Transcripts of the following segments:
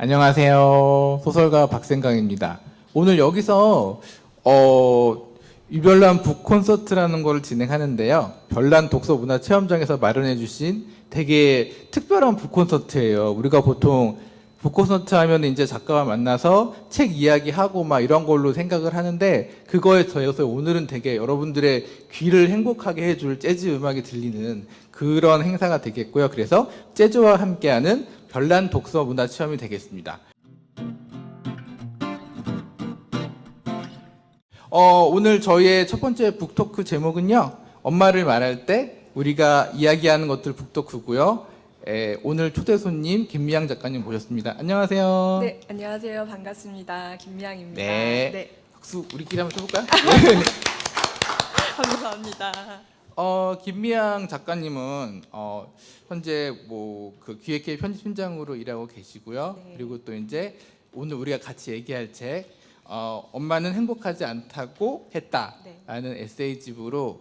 안녕하세요. 소설가 박생강입니다. 오늘 여기서 유별난 북 콘서트라는 걸 진행하는데요. 별난 독서 문화 체험장에서 마련해 주신 되게 특별한 북 콘서트예요. 우리가 보통 북 콘서트 하면 이제 작가와 만나서 책 이야기하고 막 이런 걸로 생각을 하는데, 그거에 더해서 오늘은 되게 여러분들의 귀를 행복하게 해줄 재즈 음악이 들리는 그런 행사가 되겠고요. 그래서 재즈와 함께하는 별난 독서 문화 체험이 되겠습니다. 오늘 저희의 첫 번째 북토크 제목은요, 엄마를 말할 때 우리가 이야기하는 것들 북토크고요. 오늘 초대 손님 김미향 작가님 모셨습니다. 안녕하세요. 네, 안녕하세요. 반갑습니다. 김미향입니다. 네. 박수 우리끼리 한번 쳐볼까요? 감사합니다. 김미향 작가님은 현재 뭐 그 기획회 편집팀장으로 일하고 계시고요. 네. 그리고 또 이제 오늘 우리가 같이 얘기할 책 엄마는 행복하지 않다고 했다라는 에세이집으로,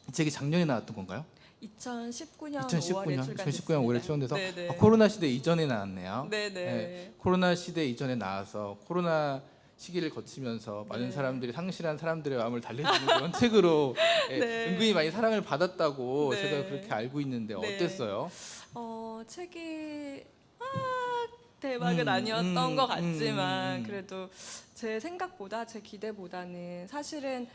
이 책이 작년에 나왔던 건가요? 2019년 2019년 5월에 출간돼서 네네. 코로나 시대 이전에 나왔네요. 네네. 네, 코로나 시대 이전에 나와서 코로나 시기를 거치면서 많은 네. 사람들이 상실한 사람들의 마음을 달래주는 그런 책으로 네. 은근히 많이 사랑을 받았다고 네. 제가 그렇게 알고 있는데 네. 어땠어요? 책이 대박은 아니었던 것 같지만 그래도 제 생각보다, 제 기대보다는 사실은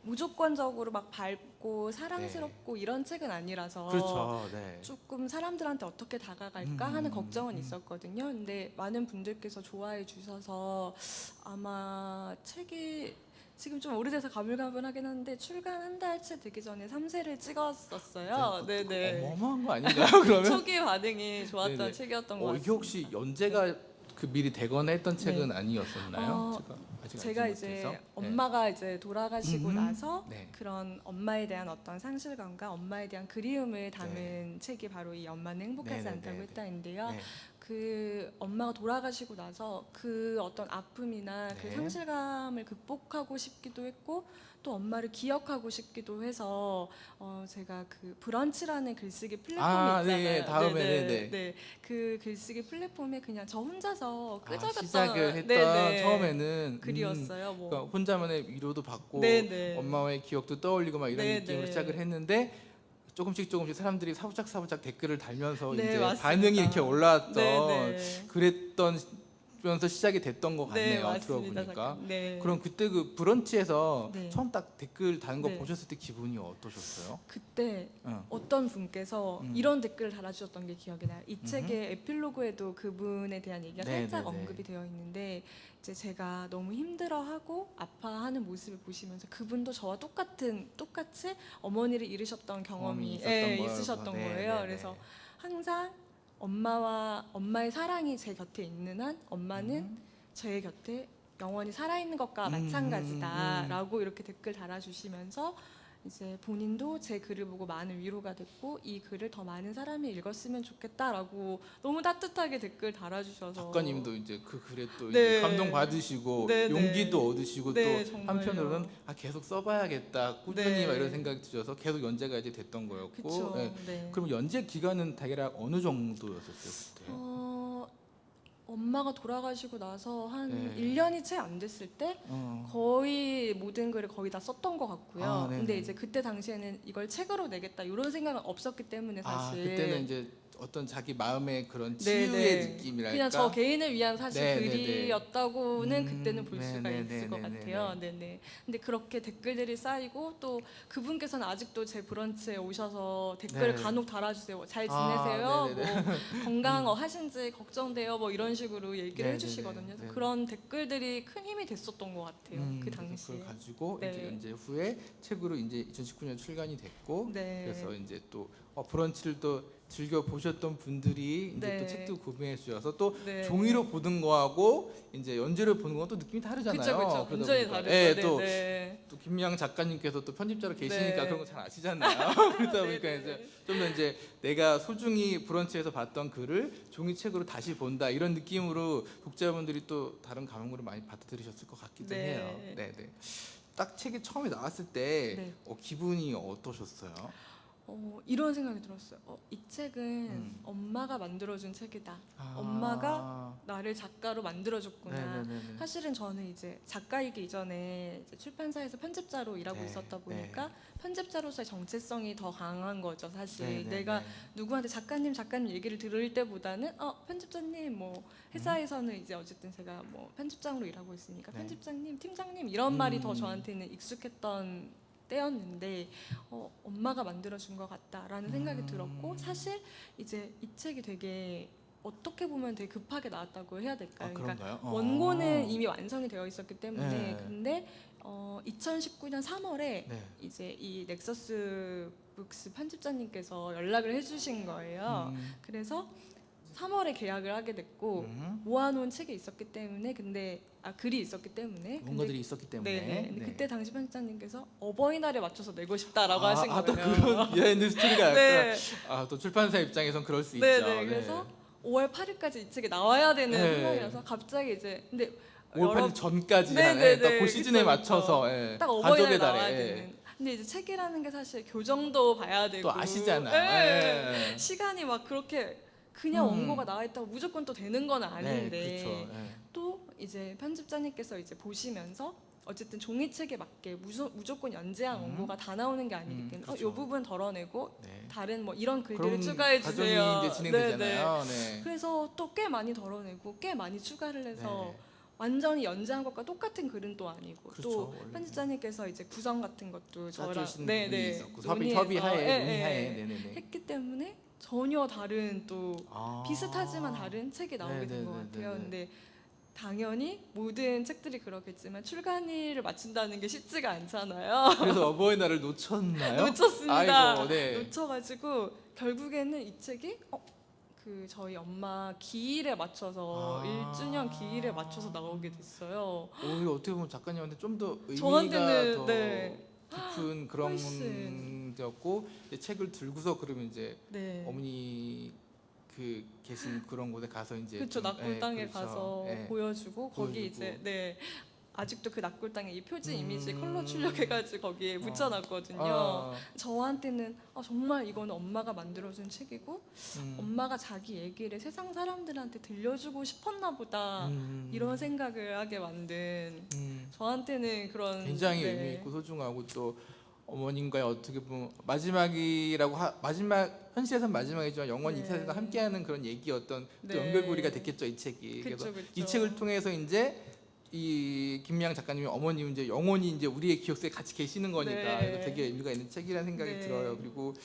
무조건적으로 막 밝고 사랑스럽고 이런 책은 아니라서 그렇죠. 네. 조금 사람들한테 어떻게 다가갈까 하는 걱정은 있었거든요. 근데 많은 분들께서 좋아해 주셔서 아마 책이 지금 좀 오래돼서 가물가물하긴 한데 출간 한 달째 되기 전에 3세를 찍었었어요. 네네. 어마어마한 거 아닌가요? 그러면? 초기 반응이 좋았던 네네. 책이었던 것 같습니다. 이게 혹시 연재가 그 미리 되거나 했던 책은 네. 아니었었나요? 제가 알지 이제 못해서. 엄마가 이제 돌아가시고 나서 네. 그런 엄마에 대한 어떤 상실감과 엄마에 대한 그리움을 담은 책이 바로 이 엄마는 행복하지 네네네네. 않다고 했다인데요. 네. 그 엄마가 돌아가시고 나서 그 어떤 아픔이나 그 네. 상실감을 극복하고 싶기도 했고 또 엄마를 기억하고 싶기도 해서 제가 그 브런치라는 글쓰기 플랫폼이 있잖아요. 네, 다음에 네네. 네네. 그 글쓰기 플랫폼에 그냥 저 혼자서 끄적였던 시작을 했던 네네. 처음에는 글이었어요. 뭐. 그러니까 혼자만의 위로도 받고 네네. 엄마의 기억도 떠올리고 막 이런 네네. 느낌으로 시작을 했는데, 조금씩 사람들이 사부작 댓글을 달면서 네, 이제 맞습니다. 반응이 이렇게 올라왔던 네네. 그랬던 시작이 됐던 것 네, 같네요. 맞습니다. 들어보니까. 잠깐. 네. 그럼 그때 그 브런치에서 네. 처음 딱 댓글 다는 거 네. 보셨을 때 기분이 어떠셨어요? 그때 어. 어떤 분께서 이런 댓글을 달아주셨던 게 기억이 나요. 이 책의 에필로그에도 그분에 대한 얘기가 네, 살짝 네, 네. 언급이 되어 있는데, 이제 제가 너무 힘들어하고 아파하는 모습을 보시면서 그분도 저와 똑같이 어머니를 잃으셨던 경험이 있으셨던 네, 거예요. 네, 네. 그래서 항상 엄마의 사랑이 제 곁에 있는 한 엄마는 제 곁에 영원히 살아있는 것과 마찬가지다라고 이렇게 댓글 달아주시면서 이제 본인도 제 글을 보고 많은 위로가 됐고 이 글을 더 많은 사람이 읽었으면 좋겠다라고 너무 따뜻하게 댓글 달아주셔서 작가님도 이제 그 글에 또 네. 이제 감동 받으시고 네, 네. 용기도 얻으시고 네, 또 정말요. 한편으로는 계속 써봐야겠다 꾸준히 네. 막 이런 생각이 드셔서 계속 연재가 이제 됐던 거였고. 그쵸. 네. 네. 그럼 연재 기간은 대략 어느 정도였었어요 그때? 엄마가 돌아가시고 나서 한 네. 1년이 채 안 됐을 때 거의 모든 글을 거의 다 썼던 것 같고요. 네네. 근데 이제 그때 당시에는 이걸 책으로 내겠다 이런 생각은 없었기 때문에 사실 그때는 이제 어떤 자기 마음의 그런 네네. 치유의 느낌이랄까. 그냥 저 개인을 위한 사실 네네네. 글이었다고는 그때는 볼 수가 네네네네네네. 있을 것 같아요. 네네. 근데 그렇게 댓글들이 쌓이고 또 그분께서는 아직도 제 브런치에 오셔서 댓글을 네. 간혹 달아주세요. 잘 지내세요? 네네네. 뭐 건강 하신지 걱정돼요. 뭐 이런 식으로 얘기를 네네네. 해주시거든요. 그래서 네. 그런 댓글들이 큰 힘이 됐었던 것 같아요. 그 그래서 당시에. 그걸 가지고 네. 이제 연재 후에 책으로 이제 2019년 출간이 됐고, 네. 그래서 이제 또 브런치를 또 즐겨 보셨던 분들이 이제 네. 또 책도 구매해 주셔서 또 네. 종이로 보는 거하고 이제 연재를 보는 건 또 느낌이 다르잖아요. 그쵸. 그러다 완전히 보니까. 다르죠. 예, 네네. 또 김미향 작가님께서 또 편집자로 계시니까 네. 그런 거 잘 아시잖아요. 그러다 보니까 네네. 이제 좀 더 이제 내가 소중히 브런치에서 봤던 글을 종이책으로 다시 본다 이런 느낌으로 독자분들이 또 다른 감흥으로 많이 받아들이셨을 것 같기도 네. 해요. 네. 딱 책이 처음에 나왔을 때 네. 기분이 어떠셨어요? 이런 생각이 들었어요. 이 책은 엄마가 만들어준 책이다. 엄마가 나를 작가로 만들어줬구나. 네네네. 사실은 저는 이제 작가이기 이전에 이제 출판사에서 편집자로 일하고 네, 있었다 보니까 편집자로서의 정체성이 더 강한 거죠. 사실 네네네. 내가 누구한테 작가님 얘기를 들을 때보다는 편집자님 뭐 회사에서는 이제 어쨌든 제가 뭐 편집장으로 일하고 있으니까 네. 편집장님, 팀장님 이런 말이 더 저한테는 익숙했던 때였는데 엄마가 만들어준 것 같다라는 생각이 들었고 사실 이제 이 책이 되게 어떻게 보면 되게 급하게 나왔다고 해야 될까요? 그런가요? 원고는 이미 완성이 되어 있었기 때문에 네. 근데 2019년 3월에 네. 이제 이 넥서스 북스 편집자님께서 연락을 해주신 거예요. 그래서 3월에 계약을 하게 됐고 모아놓은 책이 있었기 때문에 근데 글이 있었기 때문에 뭔가들이 있었기 때문에. 네. 근데 네. 그때 당시 편집자님께서 어버이날에 맞춰서 내고 싶다라고 하신 거예요. 또 그런 비하인드 스토리가 네. 또 출판사 입장에선 그럴 수 있죠. 네. 그래서 5월 8일까지 이 책이 나와야 되는 네. 상황이라서 갑자기 이제 근데 5월 8일 전까지 네. 딱그 시즌에 그쵸. 맞춰서 딱 가족의 어버이날 달에 나와야 되는. 근데 이제 책이라는 게 사실 교정도 봐야 되고 또 아시잖아. 네. 시간이 막 그렇게 그냥 음. 원고가 나와 있다고 무조건 또 되는 건 아닌데 네, 그렇죠. 또 이제 편집자님께서 이제 보시면서 어쨌든 종이책에 맞게 무조건 연재한 원고가 다 나오는 게 아니기 때문에 그렇죠. 이 부분 덜어내고 네. 다른 뭐 이런 글들을 그런 추가해 주세요. 과정이 이제 진행되잖아요. 네. 그래서 또 꽤 많이 덜어내고 꽤 많이 추가를 해서 네. 완전히 연재한 것과 똑같은 글은 또 아니고 그렇죠, 또 원래는. 편집자님께서 이제 구성 같은 것도 저랑 짜주신 분이 있었고 논의해서 협의하에 네네네. 했기 때문에 전혀 다른 또 비슷하지만 다른 책이 나오게 된 것 네네네네. 같아요. 근데 당연히 모든 책들이 그렇겠지만 출간일을 맞춘다는 게 쉽지가 않잖아요. 그래서 어버이날을 놓쳤나요? 놓쳤습니다. 아이고, 네. 놓쳐가지고 결국에는 이 책이 그 저희 엄마 기일에 맞춰서 1주년 기일에 맞춰서 나오게 됐어요. 오히려 어떻게 보면 작가님한테 좀 더 의미가 저한테는, 더 네. 깊은 그런 훨씬. 데였고 책을 들고서 그러면 이제 네. 어머니 계신 그런 곳에 가서 이제 그렇죠. 좀, 낙골 땅에 그렇죠. 가서 보여주고 거기 이제 아직도 그 낙골 땅에 이 표지 이미지 컬러 출력해가지고 거기에 붙여놨거든요. 저한테는 정말 이거는 엄마가 만들어준 책이고 엄마가 자기 얘기를 세상 사람들한테 들려주고 싶었나 보다 이런 생각을 하게 만든 저한테는 그런 굉장히 의미 있고 소중하고 또 어머님과의 어떻게 보면 마지막이라고 마지막 현실에서는 마지막이지만 영원히 이 세상과 함께하는 그런 얘기였던 또 연결고리가 됐겠죠 이 책이. 그래서 이 책을 통해서 이제 이 김미향 작가님이 어머님 이제 영원히 이제 우리의 기억 속에 같이 계시는 거니까 그래서 되게 의미가 있는 책이라는 생각이 들어요. 그리고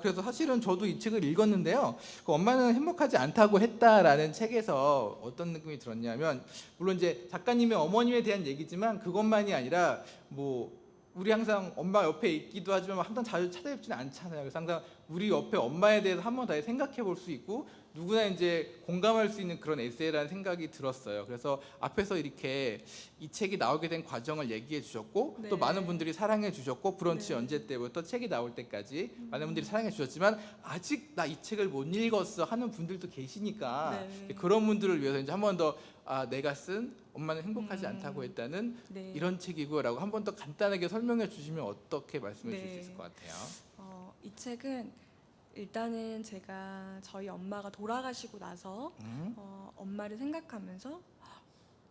그래서 사실은 저도 이 책을 읽었는데요. 엄마는 행복하지 않다고 했다라는 책에서 어떤 느낌이 들었냐면 물론 이제 작가님의 어머님에 대한 얘기지만 그것만이 아니라 뭐 우리 항상 엄마 옆에 있기도 하지만 항상 자주 찾아뵙지는 않잖아요. 그래서 항상 우리 옆에 엄마에 대해서 한 번 더 생각해 볼 수 있고 누구나 이제 공감할 수 있는 그런 에세이라는 생각이 들었어요. 그래서 앞에서 이렇게 이 책이 나오게 된 과정을 얘기해 주셨고 또 많은 분들이 사랑해 주셨고 브런치 연재 때부터 책이 나올 때까지 많은 분들이 사랑해 주셨지만 아직 나 이 책을 못 읽었어 하는 분들도 계시니까 그런 분들을 위해서 이제 한 번 더 내가 쓴 엄마는 행복하지 않다고 했다는 이런 책이고라고 한 번 더 간단하게 설명해 주시면 어떻게 말씀해 주실 수 있을 것 같아요. 이 책은 일단은 제가 저희 엄마가 돌아가시고 나서 엄마를 생각하면서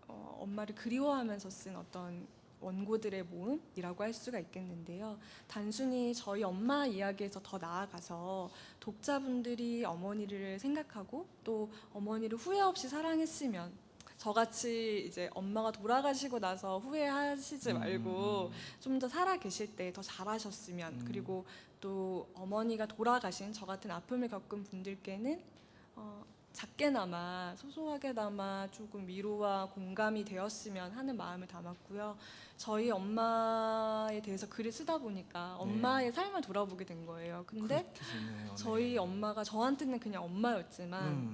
엄마를 그리워하면서 쓴 어떤 원고들의 모음이라고 할 수가 있겠는데요. 단순히 저희 엄마 이야기에서 더 나아가서 독자분들이 어머니를 생각하고 또 어머니를 후회 없이 사랑했으면 저같이 이제 엄마가 돌아가시고 나서 후회하시지 말고 좀 더 살아 계실 때 더 잘하셨으면 그리고 또 어머니가 돌아가신 저 같은 아픔을 겪은 분들께는 작게나마 소소하게나마 조금 위로와 공감이 되었으면 하는 마음을 담았고요. 저희 엄마에 대해서 글을 쓰다 보니까 엄마의 삶을 돌아보게 된 거예요. 근데 저희 엄마가 저한테는 그냥 엄마였지만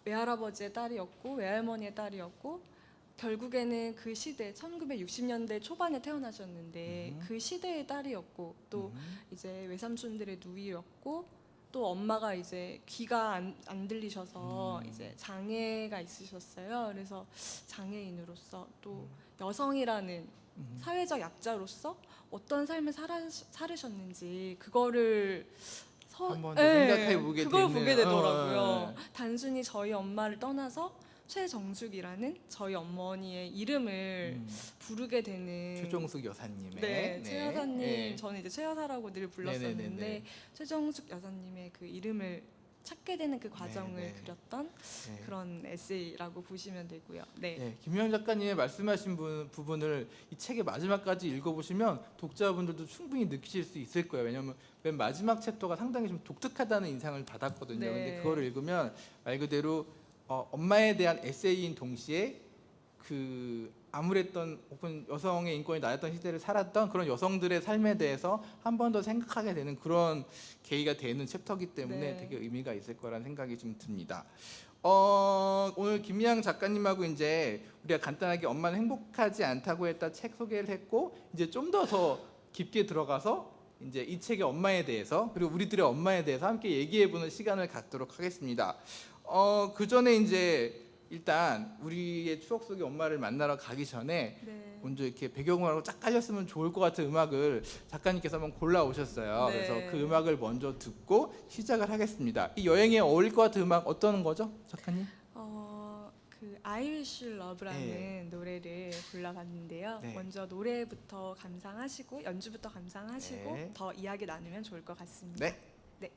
외할아버지의 딸이었고 외할머니의 딸이었고 결국에는 그 시대 1960년대 초반에 태어나셨는데 그 시대의 딸이었고 또 이제 외삼촌들의 누이였고 또 엄마가 이제 귀가 안 들리셔서 이제 장애가 있으셨어요. 그래서 장애인으로서 또 여성이라는 사회적 약자로서 어떤 삶을 살으셨는지 그거를 한번 더 생각해 보게 그걸 되는, 보게 되더라고요. 단순히 저희 엄마를 떠나서 최정숙이라는 저희 어머니의 이름을 부르게 되는 최정숙 여사님의 네, 최 여사님 네. 저는 이제 최 여사라고 늘 불렀었는데 네네네네. 최정숙 여사님의 그 이름을 찾게 되는 그 과정을 네네. 그렸던 네. 그런 에세이라고 보시면 되고요. 네. 네, 김유영 작가님의 말씀하신 부분을 이 책의 마지막까지 읽어보시면 독자분들도 충분히 느끼실 수 있을 거예요. 왜냐하면 맨 마지막 챕터가 상당히 좀 독특하다는 인상을 받았거든요. 네. 근데 그거를 읽으면 말 그대로 엄마에 대한 에세이인 동시에 그 암울했던 혹은 여성의 인권이 낮았던 시대를 살았던 그런 여성들의 삶에 대해서 한 번 더 생각하게 되는 그런 계기가 되는 챕터이기 때문에 네. 되게 의미가 있을 거라는 생각이 좀 듭니다. 오늘 김미향 작가님하고 이제 우리가 간단하게 엄마는 행복하지 않다고 했다 책 소개를 했고 이제 좀 더 깊게 들어가서 이제 이 책의 엄마에 대해서 그리고 우리들의 엄마에 대해서 함께 얘기해보는 시간을 갖도록 하겠습니다. 그 전에 이제 일단 우리의 추억 속의 엄마를 만나러 가기 전에 네. 먼저 이렇게 배경음악으로 쫙 깔렸으면 좋을 것 같은 음악을 작가님께서 한번 골라 오셨어요. 네. 그래서 그 음악을 먼저 듣고 시작을 하겠습니다. 이 여행에 어울릴 것 같은 음악 어떤 거죠, 작가님? 그 I Wish You Love라는 네. 노래를 골라봤는데요. 네. 먼저 노래부터 감상하시고 연주부터 감상하시고 네. 더 이야기 나누면 좋을 것 같습니다. 네. 네.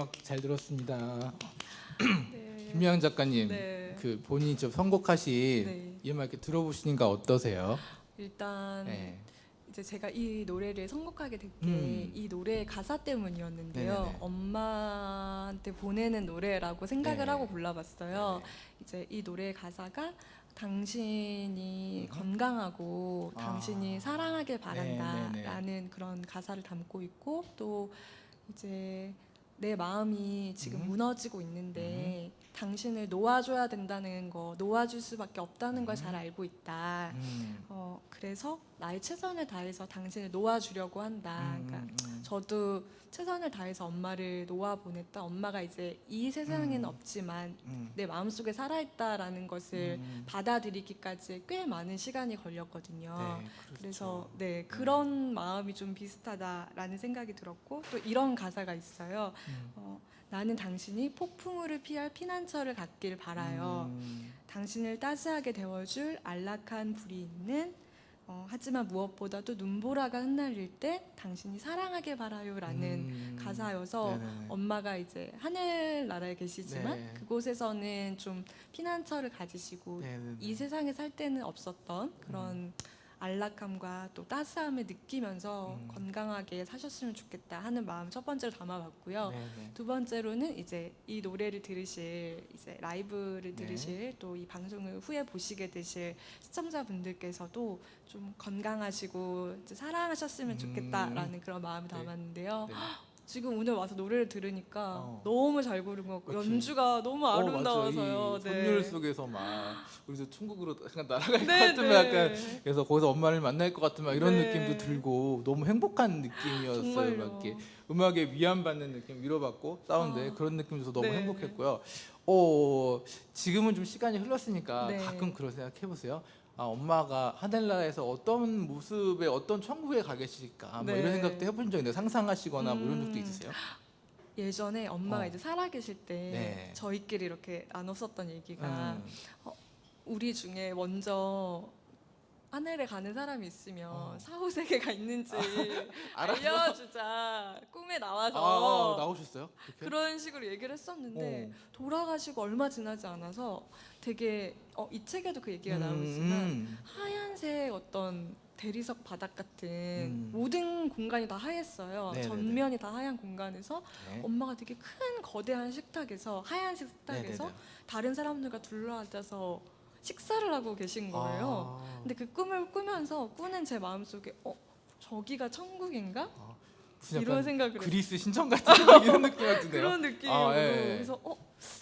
음악 잘 들었습니다. 네. 김미양 작가님, 네. 그 본인이 좀 선곡하신 네. 이 음악 이렇게 들어보시니까 어떠세요? 일단 네. 이제 제가 이 노래를 선곡하게 된 게 이 음. 노래의 가사 때문이었는데요. 네네네. 엄마한테 보내는 노래라고 생각을 네. 하고 골라봤어요. 네네. 이제 이 노래의 가사가 당신이 음. 건강하고 아. 당신이 사랑하길 바란다라는 네네네. 그런 가사를 담고 있고 또 이제 내 마음이 지금 음. 무너지고 있는데 당신을 놓아줘야 된다는 거, 놓아줄 수밖에 없다는 걸 잘 알고 있다. 그래서 나의 최선을 다해서 당신을 놓아주려고 한다. 그러니까 저도 최선을 다해서 엄마를 놓아 보냈다. 엄마가 이제 이 세상에는 없지만 내 마음속에 살아있다라는 것을 받아들이기까지 꽤 많은 시간이 걸렸거든요. 네, 그렇죠. 그래서 네, 그런 마음이 좀 비슷하다라는 생각이 들었고 또 이런 가사가 있어요. 나는 당신이 폭풍우를 피할 피난처를 갖길 바라요. 당신을 따스하게 데워줄 안락한 불이 있는 하지만 무엇보다도 눈보라가 흩날릴 때 당신이 사랑하길 바라요라는 가사여서 네네네. 엄마가 이제 하늘나라에 계시지만 네. 그곳에서는 좀 피난처를 가지시고 네네네. 이 세상에 살 때는 없었던 그런 안락함과 또 따스함을 느끼면서 건강하게 사셨으면 좋겠다 하는 마음 첫 번째로 담아봤고요. 네네. 두 번째로는 이제 이 노래를 들으실 이제 라이브를 네. 들으실 또 이 방송을 후에 보시게 되실 시청자분들께서도 좀 건강하시고 이제 사랑하셨으면 좋겠다라는 그런 마음을 네. 담았는데요. 네. 지금 오늘 와서 노래를 들으니까 어. 너무 잘 부른 것 같고 그치. 연주가 너무 맞아. 아름다워서요. 이 선율 속에서 막 우리도 천국으로 약간 날아갈 것 네, 같으면 네. 약간 그래서 거기서 엄마를 만날 것 같은 막 이런 네. 느낌도 들고 너무 행복한 느낌이었어요. 정말요. 막 이렇게 음악에 위안받는 느낌, 위로받고 사운드에 아. 그런 느낌 줘서 너무 네. 행복했고요. 지금은 좀 시간이 흘렀으니까 네. 가끔 그런 생각 해보세요. 아, 엄마가 하늘나라에서 어떤 모습의 어떤 천국에 가 계실까 뭐 네. 이런 생각도 해본 적 있는데 상상하시거나 뭐 이런 적도 있으세요? 예전에 엄마가 어. 이제 살아계실 때 네. 저희끼리 이렇게 나눴었던 얘기가 음. 우리 중에 먼저 하늘에 가는 사람이 있으면 사후세계가 있는지 알아서? 알려주자 꿈에 나와서 나오셨어요? 그렇게? 그런 식으로 얘기를 했었는데 돌아가시고 얼마 지나지 않아서 되게 이 책에도 그 얘기가 나오지만 하얀색 어떤 대리석 바닥 같은 모든 공간이 다 하였어요. 네네네. 전면이 다 하얀 공간에서 네. 엄마가 되게 큰 거대한 식탁에서 하얀색 식탁에서 네네네. 다른 사람들과 둘러앉아서 식사를 하고 계신 거예요. 근데 그 꿈을 꾸면서 꾸는 제 마음속에 저기가 천국인가? 무슨 이런 약간 생각을 했어요. 그리스 신청 같은 이런 느낌 같은데요? 그런 느낌으로 예. 그래서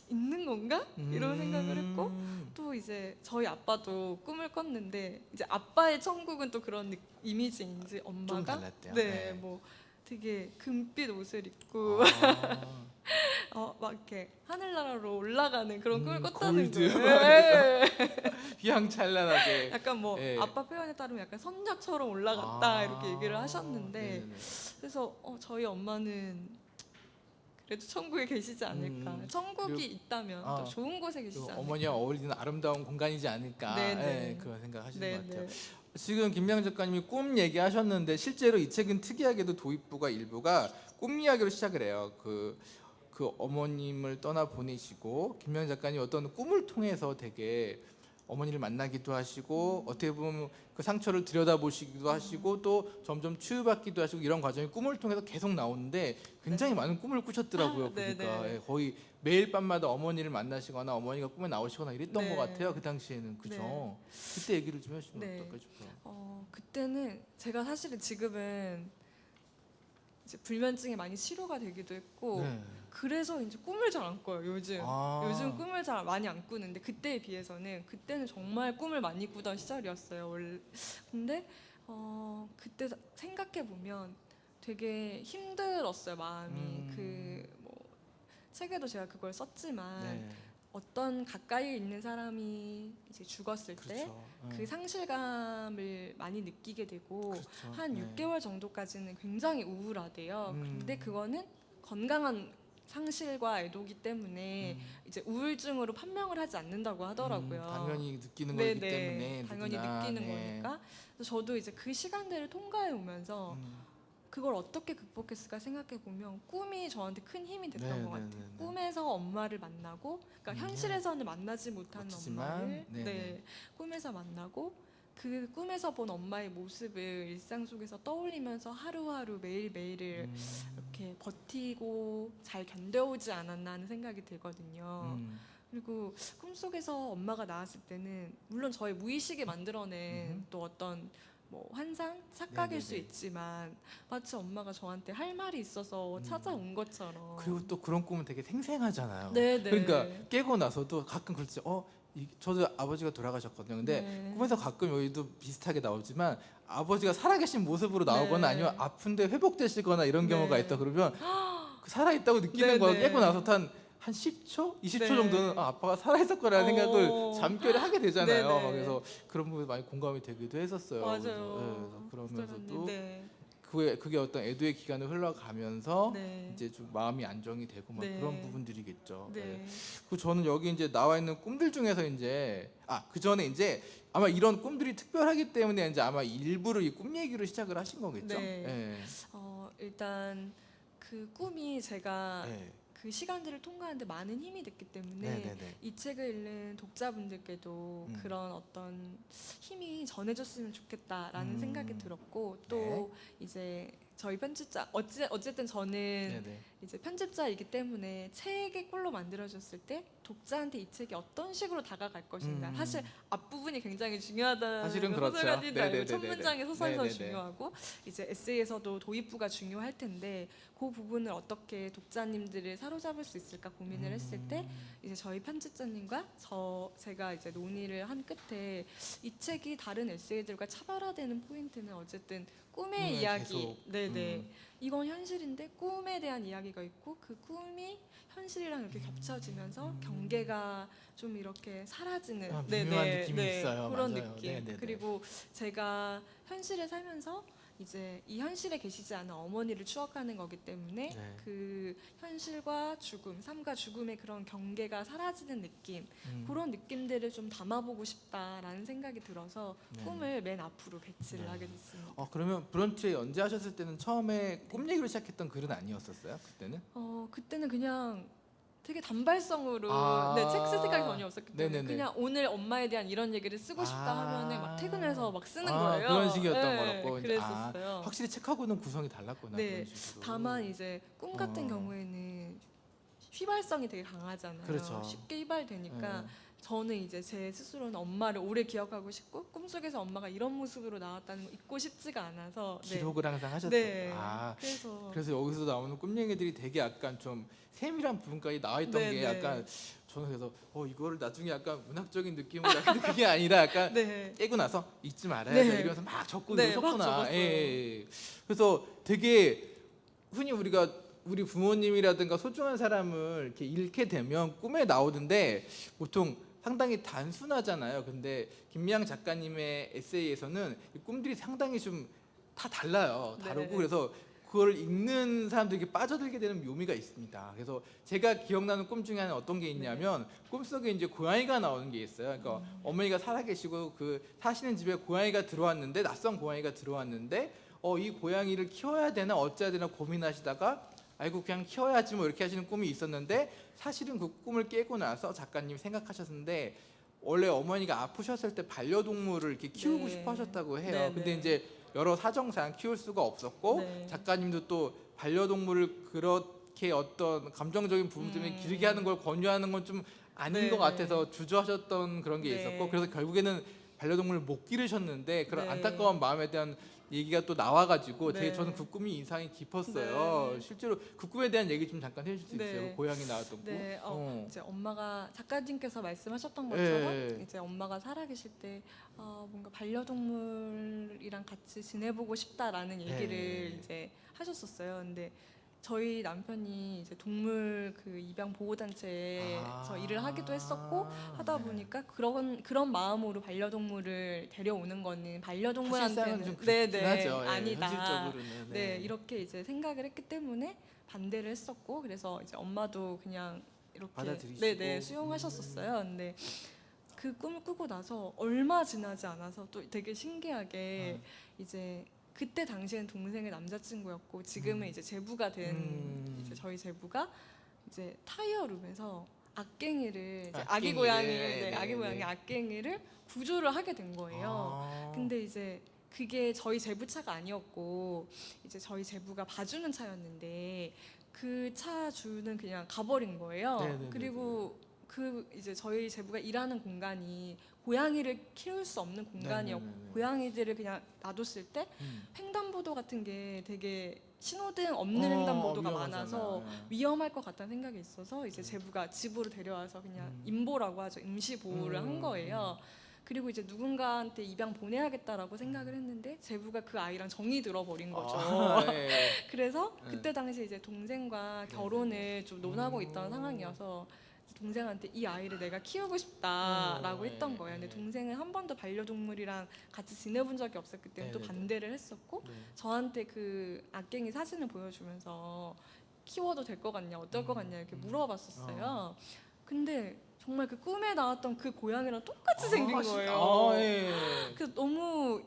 있는 건가? 이런 생각을 했고 또 이제 저희 아빠도 꿈을 꿨는데 이제 아빠의 천국은 또 그런 이미지인지 엄마가 좀 달랐대요. 네, 네. 뭐 되게 금빛 옷을 입고 막 이렇게 하늘나라로 올라가는 그런 꿈을 꿨다는 골드. 거예요. 네. 휘황찬란하게. 약간 뭐 예. 아빠 표현에 따르면 약간 선녀처럼 올라갔다 이렇게 얘기를 하셨는데 네네네. 그래서 저희 엄마는 그래도 천국에 계시지 않을까. 천국이 그리고- 있다면 또 좋은 곳에 계시지 그리고 않을까. 어머니와 어울리는 아름다운 공간이지 않을까. 네네. 예, 그런 생각 하시는 네, 것 같아요. 네. 지금 김미양 작가님이 꿈 얘기하셨는데 실제로 이 책은 특이하게도 도입부가 일부가 꿈 이야기로 시작을 해요. 그 어머님을 떠나 보내시고 김미양 작가님 어떤 꿈을 통해서 되게 어머니를 만나기도 하시고 어떻게 보면 그 상처를 들여다보시기도 하시고 또 점점 치유받기도 하시고 이런 과정이 꿈을 통해서 계속 나오는데 굉장히 많은 꿈을 꾸셨더라고요. 네, 그러니까 네. 예, 거의 매일 밤마다 어머니를 만나시거나 어머니가 꿈에 나오시거나 이랬던 네. 것 같아요. 그 당시에는 그죠? 네. 그때 얘기를 좀 해주시면 네. 어떨까 싶어요. 그때는 제가 사실은 지금은 이제 불면증이 많이 치료가 되기도 했고 네. 그래서 이제 꿈을 잘 안 꿔요. 요즘 아. 요즘 꿈을 잘 많이 안 꾸는데 그때에 비해서는 그때는 정말 꿈을 많이 꾸던 시절이었어요. 원래 근데 그때 생각해 보면 되게 힘들었어요 마음이. 뭐 책에도 제가 그걸 썼지만 네. 어떤 가까이 있는 사람이 이제 죽었을 때 그렇죠. 그 상실감을 많이 느끼게 되고 그렇죠. 한 네. 6개월 정도까지는 굉장히 우울하대요. 근데 그거는 건강한 상실과 애도기 때문에 이제 우울증으로 판명을 하지 않는다고 하더라고요. 당연히 느끼는 거기 네네, 때문에 당연히 누구나, 느끼는 네. 거니까. 그래서 저도 이제 그 시간들을 통과해 오면서 그걸 어떻게 극복했을까 생각해 보면 꿈이 저한테 큰 힘이 됐던 네, 것 네, 같아요. 네, 네. 꿈에서 엄마를 만나고, 그러니까 현실에서는 만나지 못하는 멋지지만, 엄마를 네, 네. 꿈에서 만나고 그 꿈에서 본 엄마의 모습을 일상 속에서 떠올리면서 하루하루 매일매일을 이렇게 버티고 잘 견뎌오지 않았나 하는 생각이 들거든요. 그리고 꿈속에서 엄마가 나왔을 때는 물론 저의 무의식이 만들어낸 또 어떤 뭐 환상, 착각일 수 네네네. 있지만 마치 엄마가 저한테 할 말이 있어서 찾아온 것처럼. 그리고 또 그런 꿈은 되게 생생하잖아요. 네네. 그러니까 깨고 나서도 가끔 그렇지. 저도 아버지가 돌아가셨거든요. 근데 네. 꿈에서 가끔 여기도 비슷하게 나오지만 아버지가 살아계신 모습으로 나오거나 네. 아니면 아픈데 회복되시거나 이런 경우가 네. 있다 그러면 그 살아있다고 느끼는 네네. 거 깨고 나서 한 10초? 20초 네. 정도는 아빠가 살아있었거라는 생각을 잠결에 하게 되잖아요. 네네. 막 그래서 그런 부분에 많이 공감이 되기도 했었어요. 맞아요. 그래서 그러면서도 네. 그게 어떤 애도의 기간을 흘러가면서 네. 이제 좀 마음이 안정이 되고 막 네. 그런 부분들이겠죠. 네. 그 저는 여기 이제 나와 있는 꿈들 중에서 이제 그 전에 이제 아마 이런 꿈들이 특별하기 때문에 이제 아마 일부러 이 꿈 얘기로 시작을 하신 거겠죠. 네. 일단 그 꿈이 제가 네. 그 시간들을 통과하는데 많은 힘이 됐기 때문에 네네네. 이 책을 읽는 독자분들께도 그런 어떤 힘이 전해졌으면 좋겠다라는 생각이 들었고 또 이제 저희 편집자 어쨌든 저는 네네. 이제 편집자이기 때문에 책의 꼴로 만들어졌을 때 독자한테 이 책이 어떤 식으로 다가갈 것인가. 사실 앞부분이 굉장히 중요하다는 사실은 걸 그렇죠. 소설가님도 알고 네네네네네. 첫 문장의 서사에서 네네네. 중요하고 이제 에세이에서도 도입부가 중요할 텐데 그 부분을 어떻게 독자님들을 사로잡을 수 있을까 고민을 했을 때 이제 저희 편집자님과 제가 이제 논의를 한 끝에 이 책이 다른 에세이들과 차별화되는 포인트는 어쨌든 꿈의 이야기. 계속, 네네. 이건 현실인데 꿈에 대한 이야기가 있고 그 꿈이 현실이랑 이렇게 겹쳐지면서 경계가 좀 이렇게 사라지는 미묘한 느낌이 있어요. 그런 맞아요. 느낌. 네네네. 그리고 제가 현실에 살면서 이제 이 현실에 계시지 않은 어머니를 추억하는 거기 때문에 네. 그 현실과 죽음, 삶과 죽음의 그런 경계가 사라지는 느낌, 그런 느낌들을 좀 담아보고 싶다라는 생각이 들어서 네. 꿈을 맨 앞으로 배치를 하게 됐습니다. 그러면 브런치에 연재하셨을 때는 처음에 꿈 얘기로 시작했던 글은 아니었었어요? 그때는? 그때는 그냥 되게 단발성으로 책 쓸 생각이 전혀 없었기 때문에 네네네. 그냥 오늘 엄마에 대한 이런 얘기를 쓰고 싶다 하면은 막 퇴근해서 막 쓰는 거예요. 그런 식이었던 네, 거였고. 그랬었어요. 확실히 책하고는 구성이 달랐구나. 네. 그런 식으로. 다만 이제 꿈 같은 경우에는 휘발성이 되게 강하잖아요. 그렇죠. 쉽게 휘발되니까 네. 저는 이제 제 스스로는 엄마를 오래 기억하고 싶고 꿈속에서 엄마가 이런 모습으로 나왔다는 거 잊고 싶지가 않아서 기록을 항상 하셨어요. 네. 그래서 여기서 나오는 꿈 얘기들이 되게 약간 좀 세밀한 부분까지 나와 있던 네, 게 네. 약간 저는 그래서 이거를 나중에 약간 문학적인 느낌으로 근데 그게 아니라 약간 네. 깨고 나서 잊지 말아야 네. 돼 이러면서 막 적고 네, 막 그러셨구나. 적었어요. 예. 그래서 되게 흔히 우리 부모님이라든가 소중한 사람을 이렇게 잃게 되면 꿈에 나오는데 보통 상당히 단순하잖아요. 근데 김미양 작가님의 에세이에서는 이 꿈들이 상당히 좀 다 달라요. 다르고 네. 그래서 그걸 읽는 사람들에게 빠져들게 되는 묘미가 있습니다. 그래서 제가 기억나는 꿈 중에 하나 어떤 게 있냐면 꿈속에 이제 고양이가 나오는 게 있어요. 그러니까 어머니가 살아계시고 그 사시는 집에 고양이가 들어왔는데 낯선 고양이가 들어왔는데 이 고양이를 키워야 되나 어찌해야 되나 고민하시다가 아이고 그냥 키워야지 뭐 이렇게 하시는 꿈이 있었는데 사실은 그 꿈을 깨고 나서 작가님이 생각하셨는데 원래 어머니가 아프셨을 때 반려동물을 이렇게 키우고 네. 싶어 하셨다고 해요. 네, 근데 네. 이제 여러 사정상 키울 수가 없었고 네. 작가님도 또 반려동물을 그렇게 어떤 감정적인 부분 때문에 기르게 하는 걸 권유하는 건 좀 아닌 네, 것 네. 같아서 주저하셨던 그런 게 네. 있었고 그래서 결국에는 반려동물을 못 기르셨는데 그런 네. 안타까운 마음에 대한 얘기가 또 나와가지고 되게 네. 저는 그 꿈이 인상이 깊었어요. 네. 실제로 그 꿈에 대한 얘기 좀 잠깐 해주실 수 네. 있어요? 그 고양이 나왔던 꿈. 네, 이제 엄마가 작가님께서 말씀하셨던 네. 것처럼 이제 엄마가 살아계실 때 뭔가 반려동물이랑 같이 지내보고 싶다라는 얘기를 네. 이제 하셨었어요. 근데 저희 남편이 이제 동물 그 입양 보호 단체에서 일을 하기도 했었고 하다 네. 보니까 그런 마음으로 반려동물을 데려오는 거는 사실상은 반려동물한테는 좀 그렇긴 하죠. 예, 아니다. 현실적으로는. 네, 이렇게 이제 생각을 했기 때문에 반대를 했었고 그래서 이제 엄마도 그냥 이렇게 받아들이시고. 네네 수용하셨었어요. 근데 그 꿈을 꾸고 나서 얼마 지나지 않아서 또 되게 신기하게 이제 그때 당시엔 동생의 남자친구였고 지금은 이제 제부가 된 이제 저희 제부가 이제 타이어룸에서 악갱이를 이제 아기 악갱이를, 고양이 네, 아기 네. 고양이 악갱이를 구조를 하게 된 거예요. 근데 이제 그게 저희 제부 차가 아니었고 이제 저희 제부가 봐주는 차였는데 그 차 주는 그냥 가버린 거예요. 네네네네. 그리고 그 이제 저희 제부가 일하는 공간이 고양이를 키울 수 없는 공간이었고 네네네네. 고양이들을 그냥 놔뒀을 때 횡단보도 같은 게 되게 신호등 없는 어, 횡단보도가 위험하잖아요. 많아서 네. 위험할 것 같다는 생각이 있어서 이제 제부가 집으로 데려와서 그냥 임보라고 하죠. 임시 보호를 한 거예요. 그리고 이제 누군가한테 입양 보내야겠다라고 생각을 했는데 제부가 그 아이랑 정이 들어버린 거죠. 예. 그래서 네. 그때 당시 이제 동생과 네, 결혼을 좀 논하고 있던 상황이어서 동생한테 이 아이를 내가 키우고 싶다라고 했던 거예요. 근데 동생은 한 번도 반려동물이랑 같이 지내본 적이 없었기 때문에 또 네네네. 반대를 했었고 네. 저한테 그 악갱이 사진을 보여주면서 키워도 될 것 같냐, 어떨 것 같냐 이렇게 물어봤었어요. 근데 정말 그 꿈에 나왔던 그 고양이랑 똑같이 생긴 거예요. 예. 그래서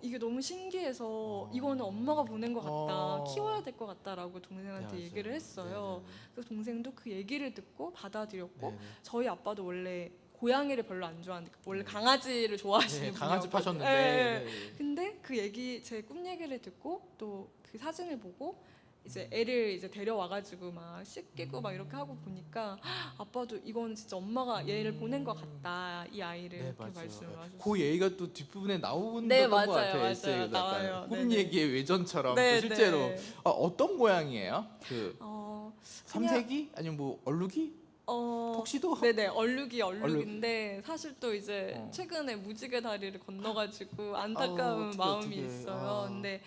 이게 너무 신기해서 이거는 엄마가 보낸 것 같다, 키워야 될 것 같다라고 동생한테 네, 얘기를 맞아요. 했어요. 그래서 동생도 그 얘기를 듣고 받아들였고 네네. 저희 아빠도 원래 고양이를 별로 안 좋아하는데 원래 네. 강아지를 좋아하시는 네, 강아지 분이었거든요. 파셨는데. 예. 네. 근데 그 얘기 제 꿈 얘기를 듣고 또 그 사진을 보고 이제 애를 이제 데려와가지고 막 씻기고 막 이렇게 하고 보니까 아빠도 이거는 진짜 엄마가 얘를 보낸 것 같다 이 아이를 네, 이렇게 맞아요. 말씀을 하셨어요. 그 얘기가 또 뒷부분에 나오는 네, 것 맞아요, 같아요. 맞아요. 에세이도 나와요. 약간 꿈 네네. 얘기의 외전처럼 네, 또 실제로 네. 어떤 고양이에요? 그 그냥 삼색이 아니면 뭐 얼룩이? 턱시도? 네네 얼룩인데 사실 또 이제 최근에 무지개 다리를 건너가지고 안타까운 어떡해, 마음이 어떡해. 있어요. 근데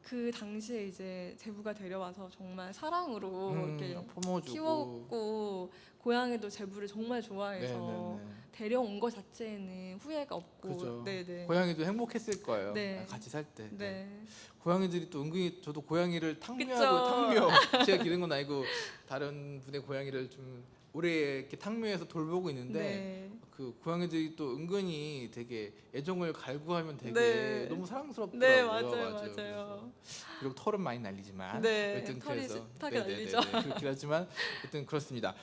그 당시에 이제 제부가 데려와서 정말 사랑으로 이렇게 품어주고. 키웠고 고양이도 제부를 정말 좋아해서 네네네. 데려온 것 자체에는 후회가 없고 그죠. 네네 고양이도 행복했을 거예요. 네. 같이 살 때. 네. 고양이들이 또 은근히 저도 고양이를 그쵸. 제가 기른 건 아니고 다른 분의 고양이를 좀 오래 이렇게 탕묘해서 돌보고 있는데 네. 그 고양이들이 또 은근히 되게 애정을 갈구하면 되게 네. 너무 사랑스럽더라고요. 네, 맞아요. 그래서 그리고 털은 많이 날리지만 네, 어쨌든 털이 그래서 숱하게 날리죠. 그렇긴 하지만 어쨌든 그렇습니다.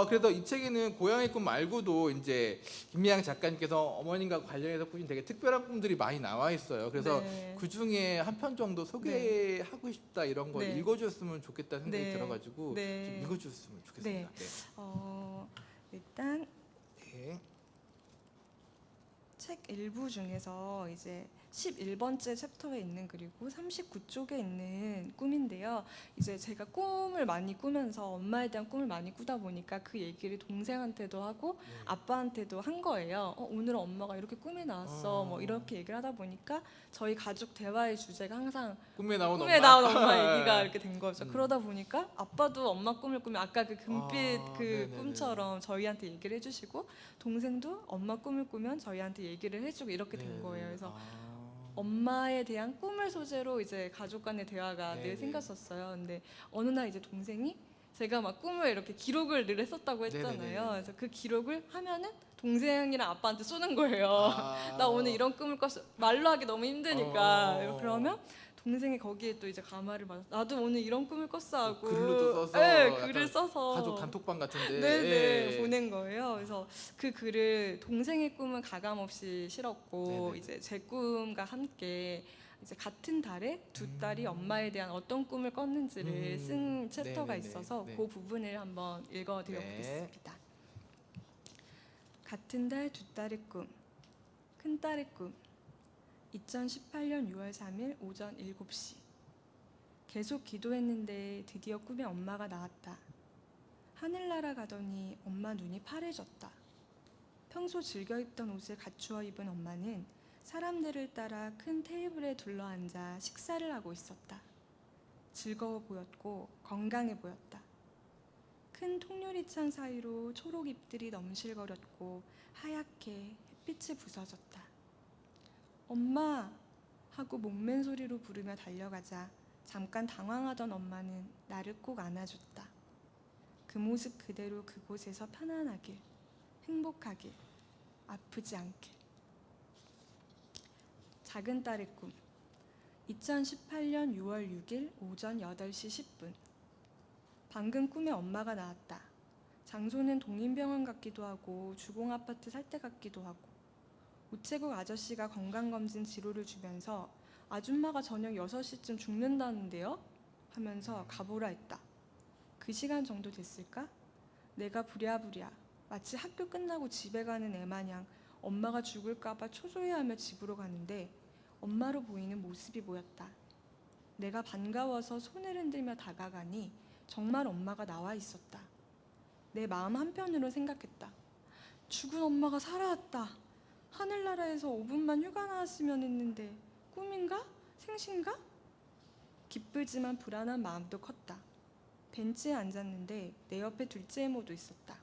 그래서 이 책에는 고양이 꿈 말고도 이제 김미향 작가님께서 어머님과 관련해서 꾸신 되게 특별한 꿈들이 많이 나와 있어요. 그래서 네. 그 중에 한 편 정도 소개하고 싶다 이런 거 네. 읽어줬으면 좋겠다 생각이 네. 들어가지고 네. 좀 읽어줬으면 좋겠습니다. 일단 네. 책 일부 중에서 이제 11번째 챕터에 있는 그리고 39쪽에 있는 꿈인데요. 이제 제가 꿈을 많이 꾸면서 엄마에 대한 꿈을 많이 꾸다 보니까 그 얘기를 동생한테도 하고 아빠한테도 한 거예요. 오늘은 엄마가 이렇게 꿈에 나왔어. 뭐 이렇게 얘기를 하다 보니까 저희 가족 대화의 주제가 항상 꿈에 나온 꿈에 엄마. 나온 엄마 얘기가 이렇게 된 거죠. 그러다 보니까 아빠도 엄마 꿈을 꾸면 아까 그 금빛 그 네네네. 꿈처럼 저희한테 얘기를 해주시고 동생도 엄마 꿈을 꾸면 저희한테 얘기를 해주고 이렇게 된 네네. 거예요. 그래서 엄마에 대한 꿈을 소재로 이제 가족 간의 대화가 늘 네네. 생겼었어요. 근데 어느 날 이제 동생이 제가 막 꿈을 이렇게 기록을 늘 했었다고 했잖아요. 네네네. 그래서 그 기록을 하면은 동생이랑 아빠한테 쏘는 거예요. 나 오늘 이런 꿈을 꿨어. 말로 하기 너무 힘드니까. 그러면 동생이 거기에 또 이제 가마를 맞아. 나도 오늘 이런 꿈을 꿨어 하고 글로도 써서 네, 약간 글을 써서 가족 단톡방 같은데 네네 예. 보낸 거예요. 그래서 그 글을 동생의 꿈은 가감 없이 실었고 네네네. 이제 제 꿈과 함께 이제 같은 달에 두 딸이 엄마에 대한 어떤 꿈을 꿨는지를 쓴 챕터가 네네네. 있어서 네. 그 부분을 한번 읽어드려 네. 보겠습니다. 같은 달 두 딸의 꿈, 큰 딸의 꿈. 2018년 6월 3일 오전 7시. 계속 기도했는데 드디어 꿈에 엄마가 나왔다. 하늘나라 가더니 엄마 눈이 파래졌다. 평소 즐겨 입던 옷을 갖추어 입은 엄마는 사람들을 따라 큰 테이블에 둘러앉아 식사를 하고 있었다. 즐거워 보였고 건강해 보였다. 큰 통유리창 사이로 초록 잎들이 넘실거렸고 하얗게 햇빛이 부서졌다. 엄마! 하고 목맨 소리로 부르며 달려가자 잠깐 당황하던 엄마는 나를 꼭 안아줬다. 그 모습 그대로 그곳에서 편안하길, 행복하길, 아프지 않길. 작은 딸의 꿈. 2018년 6월 6일 오전 8시 10분. 방금 꿈에 엄마가 나왔다. 장소는 동인병원 같기도 하고 주공아파트 살 때 같기도 하고 우체국 아저씨가 건강검진 지로를 주면서 아줌마가 저녁 6시쯤 죽는다는데요? 하면서 가보라 했다. 그 시간 정도 됐을까? 내가 부랴부랴 마치 학교 끝나고 집에 가는 애 마냥 엄마가 죽을까봐 초조해하며 집으로 가는데 엄마로 보이는 모습이 보였다. 내가 반가워서 손을 흔들며 다가가니 정말 엄마가 나와 있었다. 내 마음 한편으로 생각했다. 죽은 엄마가 살아왔다. 하늘나라에서 5분만 휴가 나왔으면 했는데 꿈인가? 생신가? 기쁘지만 불안한 마음도 컸다. 벤치에 앉았는데 내 옆에 둘째 이모도 있었다.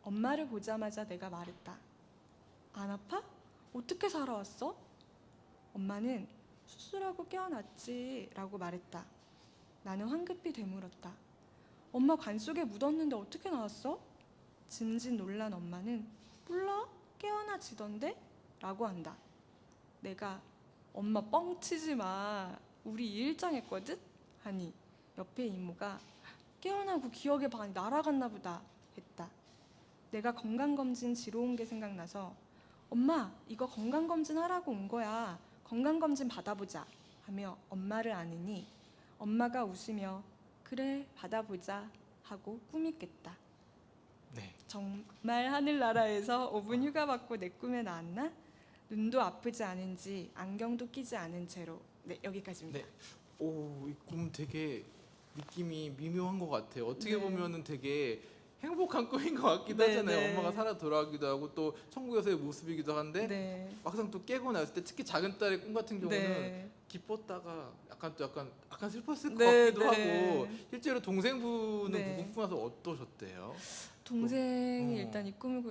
엄마를 보자마자 내가 말했다. 안 아파? 어떻게 살아왔어? 엄마는 수술하고 깨어났지 라고 말했다. 나는 황급히 되물었다. 엄마 관 속에 묻었는데 어떻게 나왔어? 짐짓 놀란 엄마는 몰라? 깨어나지던데? 라고 한다. 내가 엄마 뻥치지 마. 우리 일장했거든? 하니 옆에 이모가 깨어나고 기억의 반이 날아갔나 보다 했다. 내가 건강검진 지로 온 게 생각나서 엄마 이거 건강검진 하라고 온 거야. 건강검진 받아보자 하며 엄마를 안으니 엄마가 웃으며 그래 받아보자 하고 꿈이 깼다. 네. 정말 하늘나라에서 5분 휴가 받고 내 꿈에 나왔나? 눈도 아프지 않은지 안경도 끼지 않은 채로. 네, 여기까지입니다. 네. 오, 이 꿈 되게 느낌이 미묘한 것 같아요. 어떻게 네. 보면은 되게 행복한 꿈인 것 같기도 네, 하잖아요. 네. 엄마가 살아 돌아가기도 하고 또 천국에서의 모습이기도 한데 네. 막상 또 깨고 났을 때 특히 작은 딸의 꿈 같은 경우는 네. 기뻤다가 약간 슬펐을 것 네, 같기도 네. 하고 실제로 동생분은 네. 그 꿈 나서 어떠셨대요? 동생이 어. 일단 이 꿈을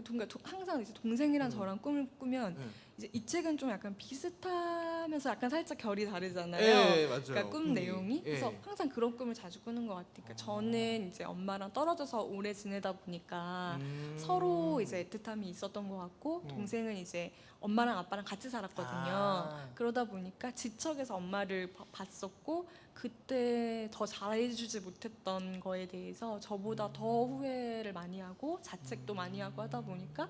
항상 이제 동생이랑 저랑 꿈을 꾸면 네. 이제 이 책은 좀 약간 비슷하면서 약간 살짝 결이 다르잖아요. 네, 맞아요. 그러니까 꿈 꿈이. 내용이. 예. 그래서 항상 그런 꿈을 자주 꾸는 것 같아요. 그러니까 저는 이제 엄마랑 떨어져서 오래 지내다 보니까 서로 이제 애틋함이 있었던 것 같고 동생은 이제 엄마랑 아빠랑 같이 살았거든요. 아. 그러다 보니까 지척에서 엄마를 봤었고 그때 더 잘해주지 못했던 거에 대해서 저보다 더 후회를 많이 하고 자책도 많이 하고 하다 보니까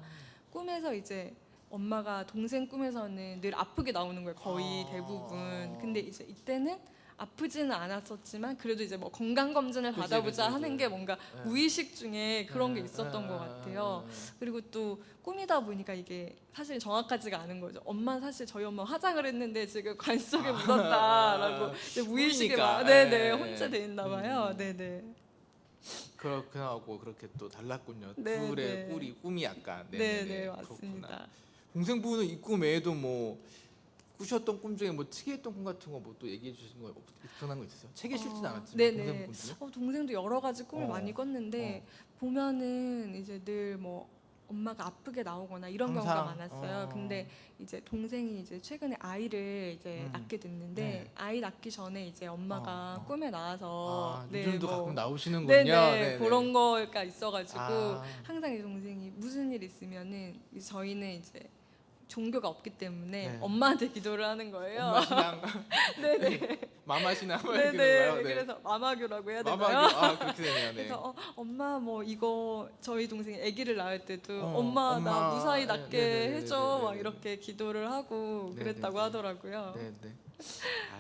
꿈에서 이제 엄마가 동생 꿈에서는 늘 아프게 나오는 거예요. 거의 대부분. 근데 이제 이때는 아프지는 않았었지만 그래도 이제 뭐 건강 검진을 그치, 받아보자 그치, 하는 그치. 게 뭔가 네. 무의식 중에 그런 게 있었던 것 같아요. 그리고 또 꿈이다 보니까 이게 사실 정확하지가 않은 거죠. 엄마 사실 저희 엄마 화장을 했는데 지금 관 속에 묻었다라고 이제 무의식에 꿈이니까. 막 네네 예. 혼자 돼 있나 봐요. 네네. 그렇게 하고 그렇게 또 달랐군요. 네, 둘의 네. 꿈이 약간. 네네 그렇구나. 맞습니다. 동생분은 이 꿈 외에도 뭐 꾸셨던 꿈 중에 뭐 특이했던 꿈 같은 거 뭐 또 얘기해 주신 거 기억난 거 있으세요? 책에 실지는 않았지만 네네. 동생분 중에? 동생도 여러 가지 꿈을 어. 많이 꿨는데 보면은 이제 늘 뭐 엄마가 아프게 나오거나 이런 항상? 경우가 많았어요. 근데 이제 동생이 이제 최근에 아이를 이제 낳게 됐는데 네. 아이 낳기 전에 이제 엄마가 어. 꿈에 나와서 요즘도 뭐 가끔 나오시는군요. 네네 네네. 그런 거가 있어가지고 아. 항상 이 동생이 무슨 일 있으면은 이제 저희는 이제 종교가 없기 때문에 네. 엄마한테 기도를 하는 거예요. 엄마 신앙, 네네. 마마 신앙 뭐 네네. 이렇게 거요. 그래서 마마교라고 해야 되나요? 마마교 그렇게 되네요. 네. 그래서 엄마 뭐 이거 저희 동생이 아기를 낳을 때도 어, 엄마 나 엄마. 무사히 낳게 네네네네네네. 해줘 막 이렇게 기도를 하고 그랬다고 네네네. 하더라고요. 네, 네.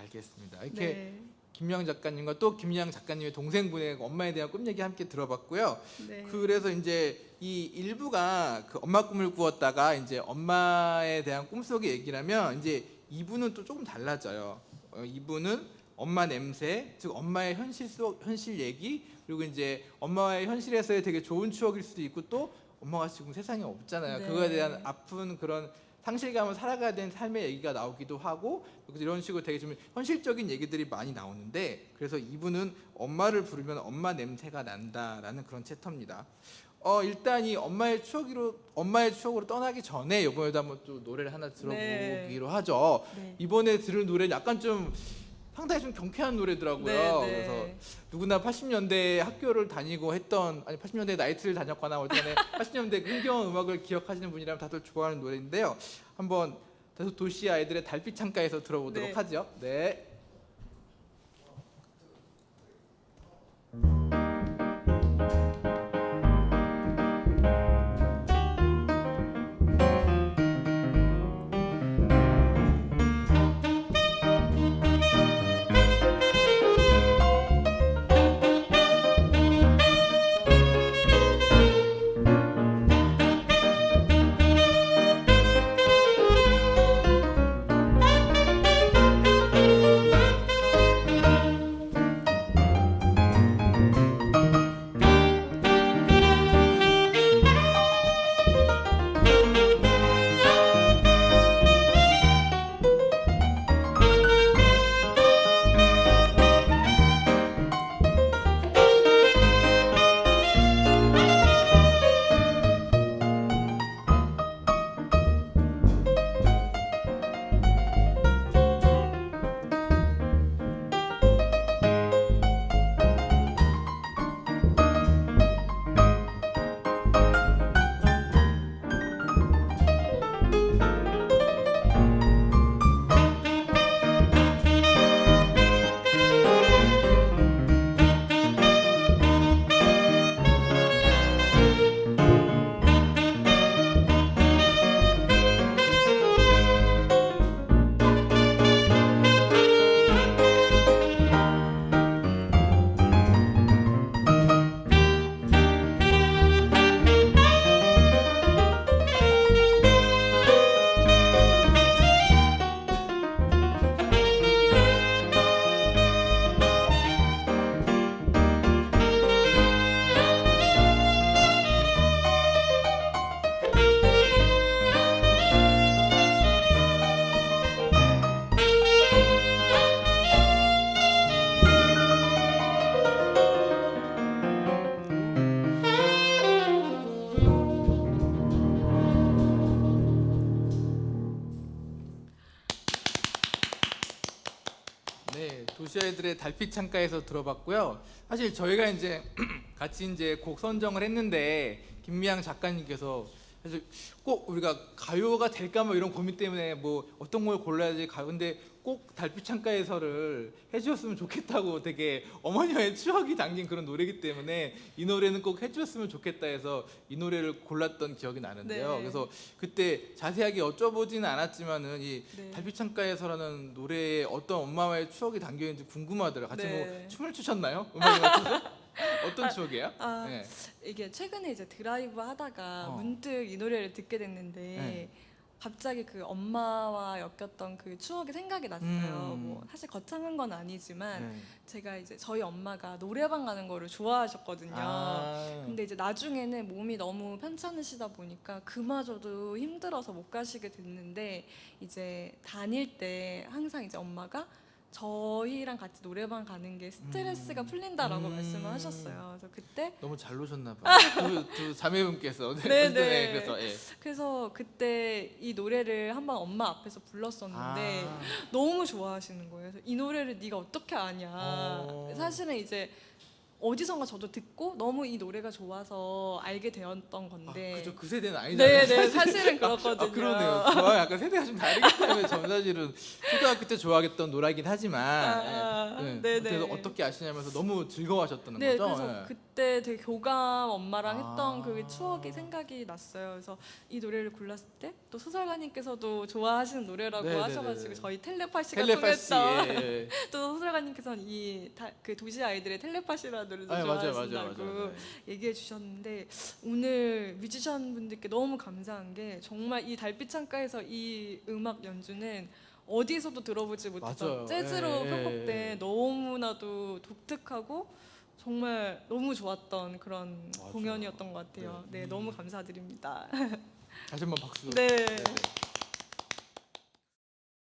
알겠습니다. 이렇게 네. 김양 작가님과 또 김양 작가님의 동생분의 엄마에 대한 꿈 얘기 함께 들어봤고요. 네. 그래서 이제 이 일부가 그 엄마 꿈을 꾸었다가 이제 엄마에 대한 꿈속의 얘기라면 이제 2부는 또 조금 달라져요. 2부는 엄마 냄새, 즉 엄마의 현실 얘기, 그리고 이제 엄마의 현실에서의 되게 좋은 추억일 수도 있고 또 엄마가 지금 세상에 없잖아요. 네. 그거에 대한 아픈 그런 상실감을 살아가야 되는 삶의 얘기가 나오기도 하고 이런 식으로 되게 좀 현실적인 얘기들이 많이 나오는데 그래서 이분은 엄마를 부르면 엄마 냄새가 난다라는 그런 챕터입니다. 일단 이 엄마의 추억으로 떠나기 전에 이번에도 한번 또 노래를 하나 들어보기로 하죠. 네. 이번에 들을 노래는 약간 좀 상당히 좀 경쾌한 노래더라고요. 네, 네. 그래서 누구나 80년대 학교를 다니고 했던 80년대 나이트를 다녔거나 어쩌네 80년대 흥겨운 음악을 기억하시는 분이라면 다들 좋아하는 노래인데요. 한번 도시 아이들의 달빛 창가에서 들어보도록 네. 하죠. 네. 네, 도시 아이들의 달빛 창가에서 들어봤고요. 사실 저희가 이제 같이 이제 곡 선정을 했는데 김미향 작가님께서 사실 꼭 우리가 가요가 될까 뭐 이런 고민 때문에 뭐 어떤 걸 골라야지 가요인데 꼭 달빛 창가에서를 해주셨으면 좋겠다고 되게 어머니의 추억이 담긴 그런 노래이기 때문에 이 노래는 꼭 해주셨으면 좋겠다 해서 이 노래를 골랐던 기억이 나는데요. 네. 그래서 그때 자세하게 여쭤보지는 않았지만은 이 네. 달빛 창가에서라는 노래에 어떤 엄마와의 추억이 담겨 있는지 궁금하더라고요. 같이 네. 뭐 춤을 추셨나요? 음악에 맞춰서? 어떤 추억이에요? 아, 네. 이게 최근에 이제 드라이브 하다가 어. 문득 이 노래를 듣게 됐는데 네. 갑자기 그 엄마와 엮였던 그 추억이 생각이 났어요. 뭐 사실 거창한 건 아니지만 네. 제가 이제 저희 엄마가 노래방 가는 거를 좋아하셨거든요. 아. 근데 이제 나중에는 몸이 너무 편찮으시다 보니까 그마저도 힘들어서 못 가시게 됐는데 이제 다닐 때 항상 이제 엄마가 저희랑 같이 노래방 가는 게 스트레스가 풀린다라고 말씀을 하셨어요. 그래서 그때 너무 잘 노셨나 봐요. 두 자매분께서. 네, 네. 그래서 예. 그래서 그때 이 노래를 한번 엄마 앞에서 불렀었는데 아. 너무 좋아하시는 거예요. 그래서 이 노래를 네가 어떻게 아냐. 사실은 이제 어디선가 저도 듣고 너무 이 노래가 좋아서 알게 되었던 건데. 그죠, 그 세대는 아니잖아요. 네, 사실은 그렇거든요. 그러네요. 저와 약간 세대가 좀 다르기 때문에 저는 사실은 초등학교 때 좋아하겠던 노래이긴 하지만 네네. 그래서 어떻게 아시냐면서 너무 즐거워하셨다는 네, 거죠. 그래서 예. 그때 되게 교감 엄마랑 아. 했던 그 추억이 생각이 났어요. 그래서 이 노래를 골랐을 때 또 소설가님께서도 좋아하시는 노래라고 네네네네. 하셔가지고 저희 텔레파시가 텔레파시. 통했던 예. 또 소설가님께서는 그 도시 아이들의 텔레파시라는 노래도 아, 맞아요, 좋아하신다고 맞아요. 얘기해 주셨는데 오늘 뮤지션 분들께 너무 감사한 게 정말 이 달빛 창가에서 이 음악 연주는 어디서도 들어보지 못했던 맞아요. 재즈로 예, 편곡된 예. 너무나도 독특하고 정말 너무 좋았던 그런 맞아요. 공연이었던 것 같아요. 네. 네, 너무 감사드립니다. 다시 한번 박수. 네. 네.